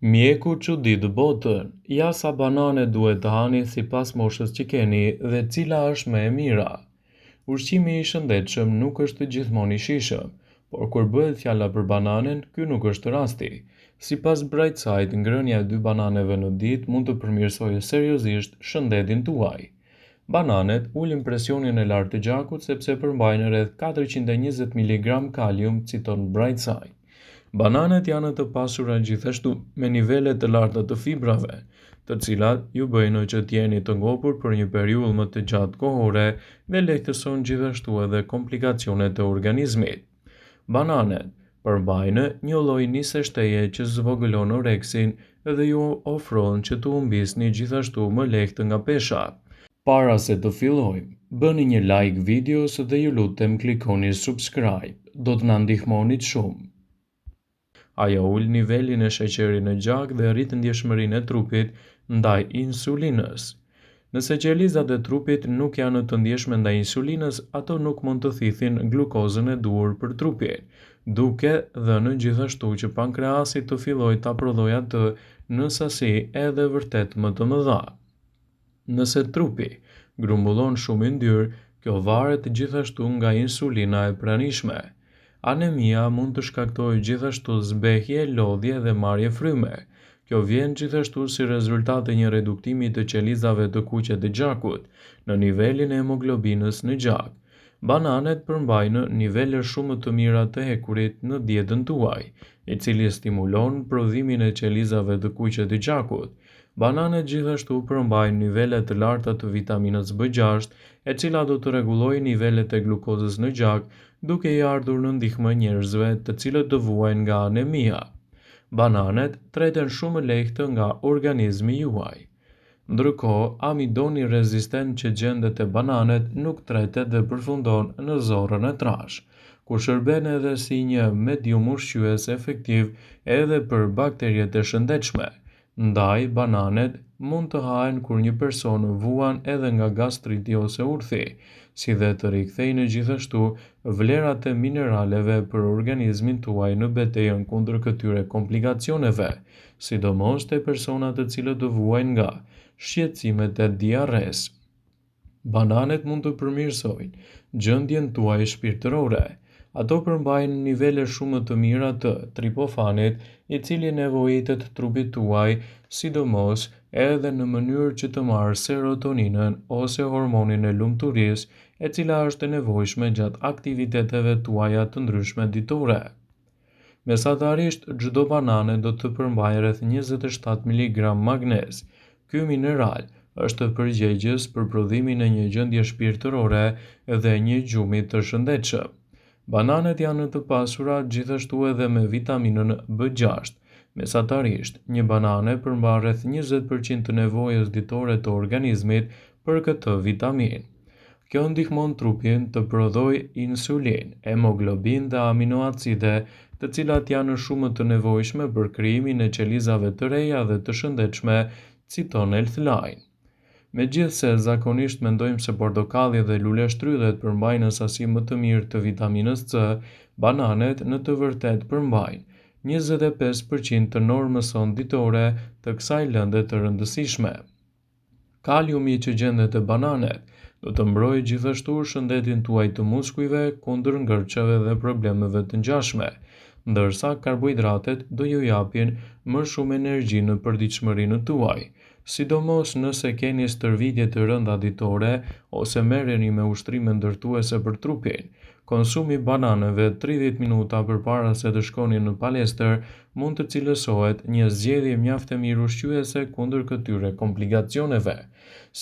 Mjeku çudit botën, ja sa banane duhet të hani sipas moshës që keni dhe cila është më e mira. Ushqimi i shëndetshëm nuk është gjithmonë i shijshëm, por kur bëhet fjala për bananen, ky nuk është rasti. Sipas Brightside, ngrënia e 2 bananeve në ditë mund të përmirësojë seriozisht shëndetin tuaj. Bananet ulin presionin e lartë të gjakut sepse përmbajnë rreth 420 mg kalium, citon Brightside. Bananet janë të pasura gjithashtu me nivele të larta të fibrave, të cilat ju bëjnë që t'jeni të ngopur për një periudhë më të gjatë kohore dhe lehtëson gjithashtu edhe komplikacionet e organizmit. Bananet përmbajnë një lloj nisështeje që zvogëlon oreksin dhe ju ofron që të humbisni gjithashtu më lehtë nga pesha. Para se të fillojmë, bëni një like videos dhe ju lutem klikoni subscribe, do të na ndihmonit shumë. Ajo ul nivelin e sheqerit në gjak dhe rrit ndjeshmërinë e trupit ndaj insulinës. Nëse qelizat e trupit nuk janë të ndjeshme ndaj insulinës, ato nuk mund të thithin glukozën e duhur për trupin, duke dhënë gjithashtu që pankreasi të fillojë ta prodhojë atë në sasi edhe vërtet më të mëdha. Nëse trupi grumbullon shumë yndyrë, kjo varet gjithashtu nga insulina e pranishme. Anemia mund të shkaktojë gjithashtu zbehje, lodhje dhe marrje fryme. Kjo vjen gjithashtu si rezultat e një reduktimi të qelizave të kuqe të gjakut në nivelin e hemoglobinës në gjak. Bananet përmbajnë nivele shumë të mira të hekurit në dietën tuaj, i cili stimulon prodhimin e qelizave të kuqe të gjakut. Bananet gjithashtu përmbajnë nivele të larta të vitaminës B6, e cila do të rregullojë nivelet e glukozës në gjak, duke i ardhur në ndihmë njerëzve të cilët të vuajnë nga anemia. Bananet treten shumë lehtë nga organizmi juaj. Ndërkohë, amidoni rezistent që gjendet e bananet nuk tretet dhe përfundon në zorrën e trashë, ku shërben edhe si një medium ushqyes efektiv edhe për bakteriet e shëndetshme. Ndaj, bananet mund të hahen kur një person vuan edhe nga gastriti ose urthi, si dhe të rikthejnë gjithashtu vlerat e mineraleve për organizmin tuaj në betejën kundër këtyre komplikacioneve, sidomos te personat të cilët të vuajnë nga shqetësimet e diarres. Bananet mund të përmirësojnë gjendjen tuaj shpirtërore. Ato përmbajnë nivele shumë të mira të tripofanit, i cili nevojitet trupit tuaj, sidomos edhe në mënyrë që të marrë serotoninën ose hormonin e lumturisë, e cila është e nevojshme gjatë aktiviteteve tuaja të ndryshme ditore. Mesatarisht, çdo banane do të përmbajë rreth 27 mg magnez. Ky mineral është përgjegjës për prodhimin e një gjendje shpirtërore dhe një gjumi të shëndetshëm. Bananet janë të pasura gjithashtu edhe me vitaminën B6. Mesatarisht, një banane përmban rreth 20% të nevojës ditore të organizmit për këtë vitaminë. Kjo ndihmon trupin të prodhojë insulinë, hemoglobin dhe aminoacide, të cilat janë shumë të nevojshme për krijimin e qelizave të reja dhe të shëndetshme, citon Healthline. Megjithse zakonisht mendojmë se portokalli dhe luleshtrydhet përmbajnë sasi më të mirë të vitaminës C, bananet në të vërtetë përmbajnë 25% të normës son ditore të kësaj lënde të rëndësishme. Kaliumi që gjendet e bananet do të mbrojë gjithashtu shëndetin tuaj të muskujve kundër ngërçeve dhe problemeve të ngjashme, ndërsa karbohidratet do ju japin më shumë energji në përditshmërinë tuaj, sidomos nëse keni stërvitje të rënda ditore ose merreni me ushtrime ndërtuese për trupin. Konsumi i bananeve 30 minuta përpara se të shkoni në palestër mund të cilësohet një zgjedhje mjaft e mirë ushqyese kundër këtyre komplikacioneve.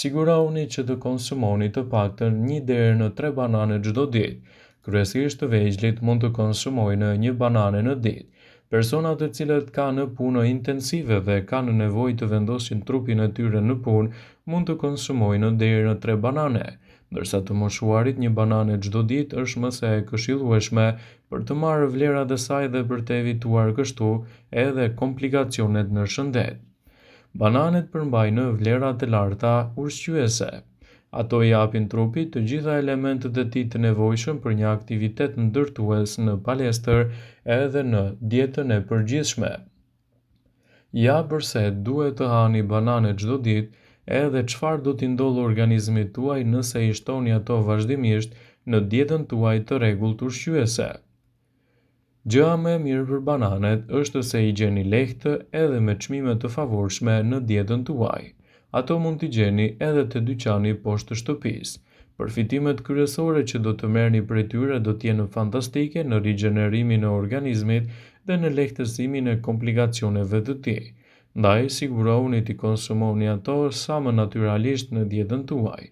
Sigurohuni që të konsumoni të paktën 1 deri në 3 banane çdo ditë. Kryesisht të vegjëlit mund të konsumojnë 1 banane në ditë. Persona të cilët kanë punë intensive dhe kanë nevojë të vendosin trupin e tyre në punë mund të konsumojnë deri në 3 banane, ndërsa të moshuarit 1 banane çdo ditë është më se e këshillueshme për të marrë vlerat e saj dhe për të evituar kështu edhe komplikacionet në shëndet. Bananet përmbajnë vlera të larta ushqyese. Ato i japin trupit të gjitha elementet e tij të nevojshëm për një aktivitet ndërtues në palestër edhe në dietën e përgjithshme. Ja përse duhet të hani banane çdo ditë, edhe çfarë do t'i ndodhë organizmit tuaj nëse i shtoni ato vazhdimisht në dietën tuaj të rregullt ushqyese. Gjëja më e mirë për bananet është se i gjeni lehtë edhe me çmime të favorshme në dietën tuaj. Ato mund t'i gjeni edhe te dyqani poshtë shtëpisë. Përfitimet kryesore që do të merrni prej tyre do të jenë fantastike në rigjenerimin e organizmit dhe në lehtësimin e komplikacioneve të tij. Ndaj sigurohuni t'i konsumoni ato sa më natyralisht në dietën tuaj.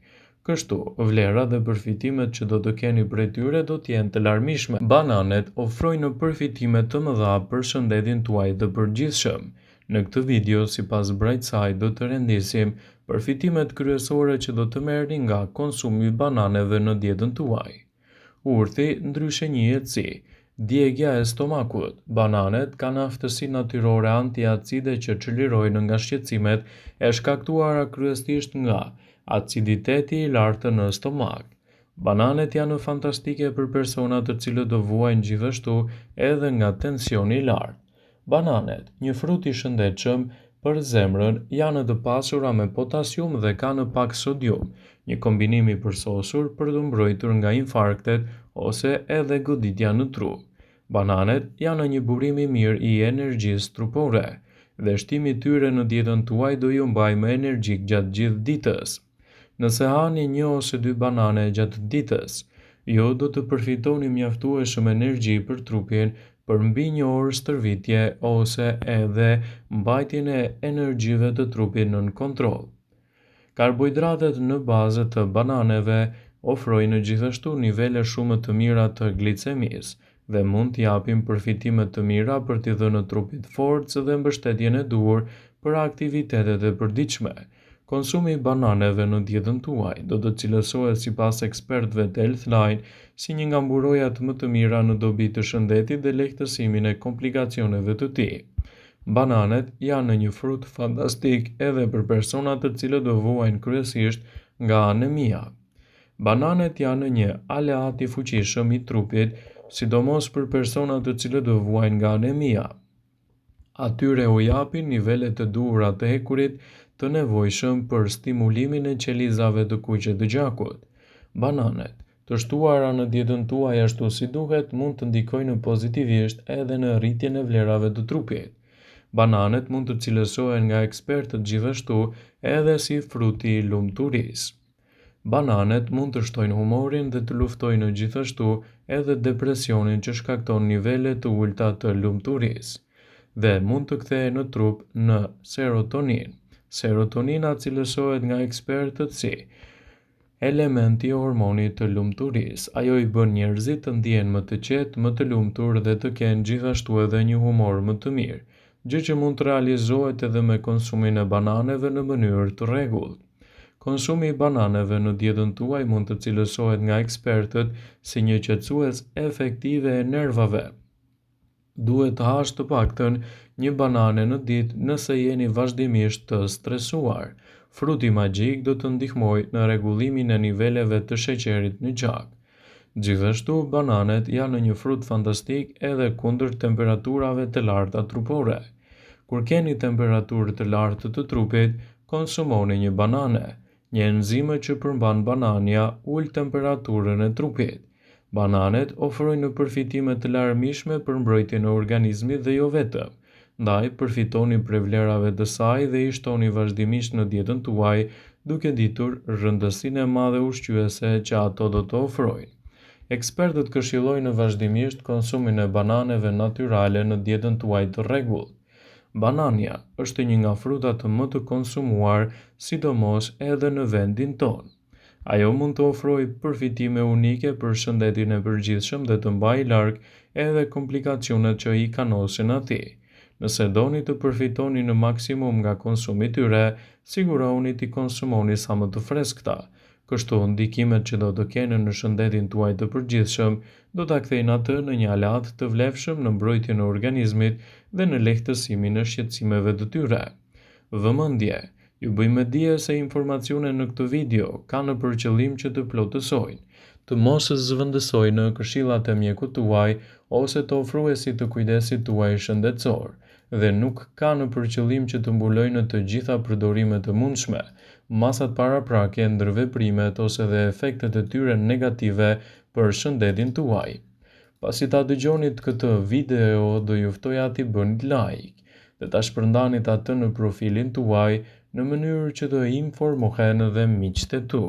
Kështu, vlerat dhe përfitimet që do të keni prej tyre do të jenë të larmishme. Bananet ofrojnë përfitime të mëdha për shëndetin tuaj të përgjithshëm. Në këtë video, sipas Brightside, do të rendisim përfitimet kryesore që do të merrni nga konsumi i bananeve në dietën tuaj. Urthi ndryshe njihet si djegja e stomakut. Bananet kanë aftësi natyrore antiacide që çlirojnë nga shqetësimet e shkaktuara kryesisht nga aciditeti i lartë në stomak. Bananet janë fantastike për persona të cilët do vuajnë gjithashtu edhe nga tensioni i lartë. Bananet, një frut i shëndetshëm për zemrën, janë të pasura me potasium dhe kanë pak sodium, një kombinim i përsosur për të mbrojtur nga infarktet ose edhe goditja në tru. Bananet janë një burim i mirë i energjisë trupore, dhe shtimi i tyre në dietën tuaj do ju mbajë më energjik gjatë gjithë ditës. Nëse hani 1 ose 2 banane gjatë ditës, ju do të përfitoni mjaftueshëm energji për trupin për mbi 1 orë stërvitje ose edhe mbajtjen e energjive të trupit nën kontroll. Karbohidratet në bazë të bananeve ofrojnë gjithashtu nivele shumë të mira të glicemisë dhe mund t'i japin përfitime të mira për t'i dhënë trupit forcë dhe mbështetjen e duhur për aktivitetet e përditshme. Konsumi i bananeve në dietën tuaj do të cilësohet sipas ekspertëve të Healthline si një nga mburojat më të mira në dobi të shëndetit dhe lehtësimin e komplikacioneve të tij. Bananet janë një frut fantastik edhe për personat të cilët do vuajnë kryesisht nga anemia. Bananet janë një aleat i fuqishëm i trupit, sidomos për personat të cilët do vuajnë nga anemia. Atyre u japin nivelet të duhura të hekurit të nevojshëm për stimulimin e qelizave të kuqe të gjakut. Bananet, të shtuara në dietën tuaj ashtu si duhet, mund të ndikojnë pozitivisht edhe në rritjen e vlerave të trupit. Bananet mund të cilësohen nga ekspertët gjithashtu edhe si fruti i lumturisë. Bananet mund të shtojnë humorin dhe të luftojnë gjithashtu edhe depresionin që shkakton nivele të ulta të lumturisë dhe mund të kthehen në trup në serotonin. Serotonina cilësohet nga ekspertët si elementi i hormonit të lumturisë. Ajo i bën njerëzit të ndjehen më të qetë, më të lumtur dhe të kenë gjithashtu edhe një humor më të mirë, gjë që mund të realizohet edhe me konsumin e bananeve në mënyrë të rregullt. Konsumi i bananeve në dietën tuaj mund të cilësohet nga ekspertët si një qetësues efektive e nervave. Duhet të hash të paktën një banane në ditë nëse jeni vazhdimisht të stresuar. Fruti magjik do të ndihmojë në rregullimin e niveleve të sheqerit në gjak. Gjithashtu, bananet janë një frut fantastik edhe kundër temperaturave të larta trupore. Kur keni temperaturë të lartë të trupit, konsumoni një banane. Një enzim që përmban banania ul temperaturën e trupit. Bananet ofrojnë përfitime të larmishme për mbrojtjen e organizmit dhe jo vetëm. Ndaj përfitoni prej vlerave të saj dhe i shtoni vazhdimisht në dietën tuaj, duke ditur rëndësinë e madhe ushqyese që ato do të ofrojnë. Ekspertët këshillojnë vazhdimisht konsumin e bananeve natyrale në dietën tuaj të rregullt. Banania është një nga frutat më të konsumuar, sidomos edhe në vendin tonë. Ajo mund të ofrojë përfitime unike për shëndetin e përgjithshëm dhe të mbajë larg edhe komplikacionet që i kanosin atij. Nëse doni të përfitoni në maksimum nga konsumi i tyre, sigurohuni t'i konsumoni sa më të freskëta. Kështu ndikimet që do të kenë në shëndetin tuaj të përgjithshëm do ta kthejnë atë në një aleat të vlefshëm në mbrojtjen e organizmit dhe në lehtësimin e shqetësimeve të tyre. Vëmendje. Ju bëjmë dije se informacionet në këtë video kanë për qëllim që të plotësojnë, të mos zëvendësojnë këshillat e mjekut tuaj ose të ofruesit të kujdesit tuaj shëndetësor. dhe nuk ka në përqëllim që të mbulojë në të gjitha përdorimet e mundshme, masat paraprake, ndërveprimet ose dhe efektet e tyre negative për shëndetin tuaj. Pasi ta dëgjonit këtë video, do ju ftoja t'i bënit like dhe ta shpërndanit atë në profilin tuaj në mënyrë që të informohen edhe miqtë e tu.